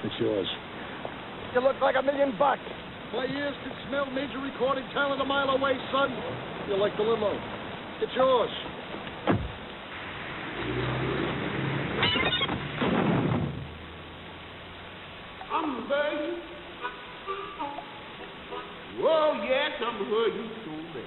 It's yours. You look like $1 million. My ears can smell major recording talent a mile away, son. You like the limo. It's yours. I'm hurting. Oh, yes, I'm hurting so bad.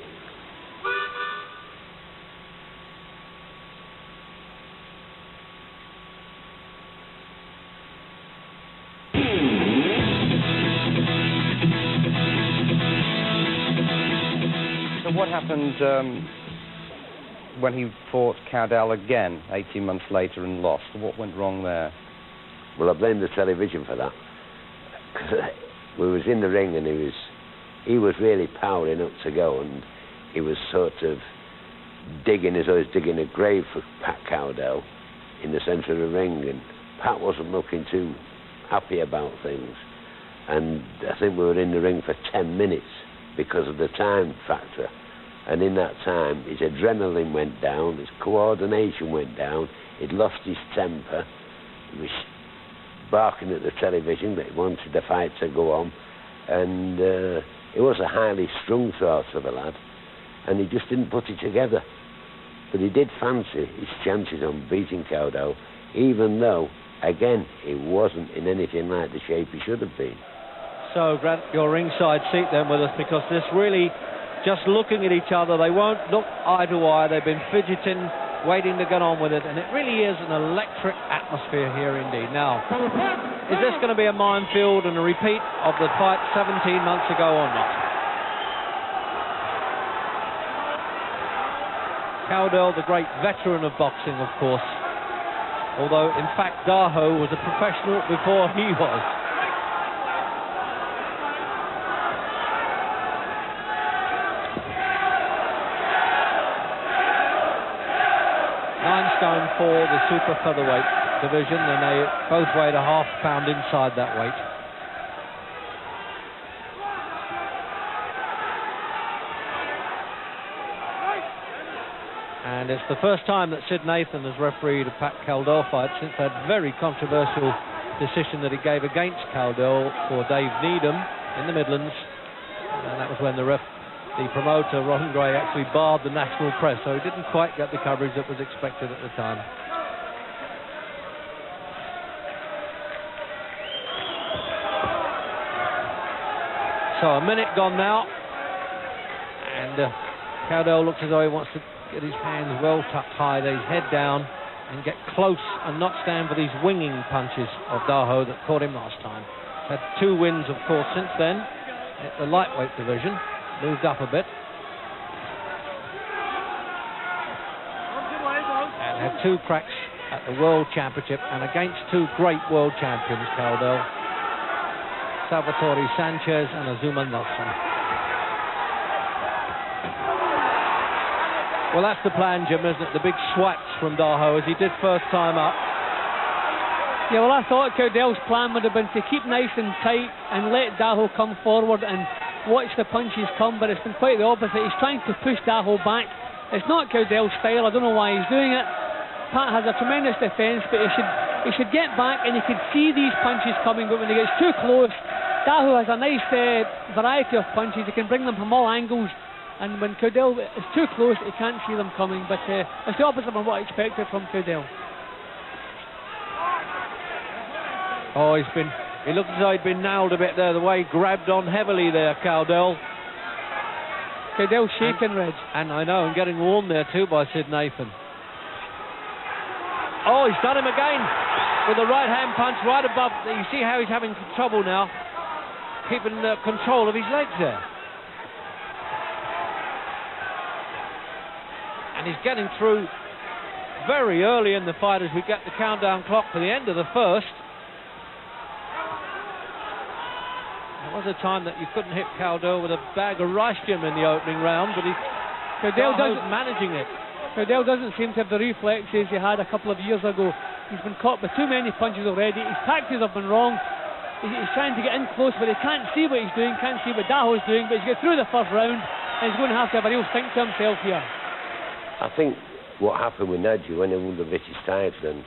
So what happened when he fought Cowdell again 18 months later and lost? What went wrong there? Well, I blame the television for that. We was in the ring and he was really powering up to go, and he was sort of digging as though he was digging a grave for Pat Cowdell in the centre of the ring, and Pat wasn't looking too happy about things. And I think we were in the ring for 10 minutes because of the time factor. And in that time, his adrenaline went down, his coordination went down, he'd lost his temper, he was barking at the television that he wanted the fight to go on, and he was a highly strung sort of a lad, and he just didn't put it together. But he did fancy his chances on beating Cowdell, even though, again, he wasn't in anything like the shape he should have been. So, grant your ringside seat then with us, because this really, just looking at each other, they won't look eye to eye. They've been fidgeting, waiting to get on with it, and it really is an electric atmosphere here indeed. Now, is this going to be a minefield and a repeat of the fight 17 months ago or not? Cowdell, the great veteran of boxing, of course, although in fact Daho was a professional before he was. 9 stone for the super featherweight division, and they both weighed a ½ pound inside that weight. And it's the first time that Sid Nathan has refereed a Pat Cowdell fight since that very controversial decision that he gave against Cowdell for Dave Needham in the Midlands, and that was when the promoter, Ron Gray, actually barred the national press, so he didn't quite get the coverage that was expected at the time. So a minute gone now, and Cowdell looks as though he wants to get his hands well tucked high, his head down, and get close and not stand for these winging punches of Daho that caught him last time. Had 2 wins, of course, since then at the lightweight division. Moved up a bit. And had 2 cracks at the World Championship and against 2 great world champions, Cowdell. Salvatore Sanchez and Azuma Nelson. Well, that's the plan, Jim, isn't it? The big swats from Daho, as he did first time up. Yeah, well, I thought Cowdell's plan would have been to keep nice and tight and let Daho come forward and watch the punches come, but it's been quite the opposite. He's trying to push Daho back. It's not Cowdell's style. I don't know why he's doing it. Pat has a tremendous defence, but he should get back, and he can see these punches coming, but when he gets too close, Daho has a nice variety of punches. He can bring them from all angles, and when Cowdell is too close, he can't see them coming, but it's the opposite of what I expected from Cowdell. Oh, he looked as though he'd been nailed a bit there, the way he grabbed on heavily there, Cowdell. Cowdell's shaking, Reg. And I know, and getting warned there too by Sid Nathan. Oh, he's done him again with a right-hand punch right above. You see how he's having trouble now, keeping control of his legs there. And he's getting through very early in the fight as we get the countdown clock for the end of the first. There was a time that you couldn't hit Cowdell with a bag of rice, Jim, in the opening round, but Cowdell doesn't managing it. Cowdell doesn't seem to have the reflexes he had a couple of years ago. He's been caught with too many punches already. His tactics have been wrong. He's trying to get in close, but he can't see what he's doing, can't see what Daho's doing, but he's got through the first round, and he's going to have a real think to himself here. I think what happened with Najib when he won the British title, and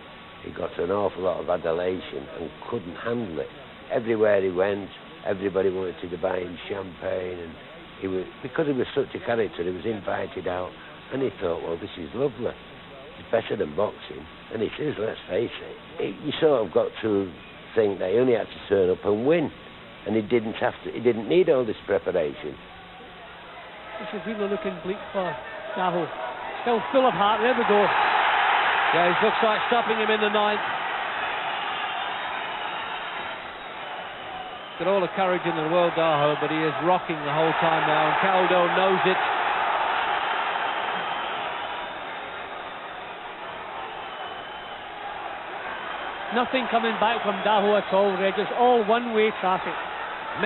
he got an awful lot of adulation and couldn't handle it. Everywhere he went, everybody wanted to buy him champagne, and because he was such a character, he was invited out, and he thought, well, this is lovely. It's better than boxing. And he says, let's face it, you sort of got to think that he only had to turn up and win, and he didn't need all this preparation. This is really looking bleak for Daho. Still full of heart. There we go. Yeah, it looks like stopping him in the 9th. Got all the courage in the world, Daho, but he is rocking the whole time now, and Caldo knows it. Nothing coming back from Daho at all, Reg. It's all one-way traffic.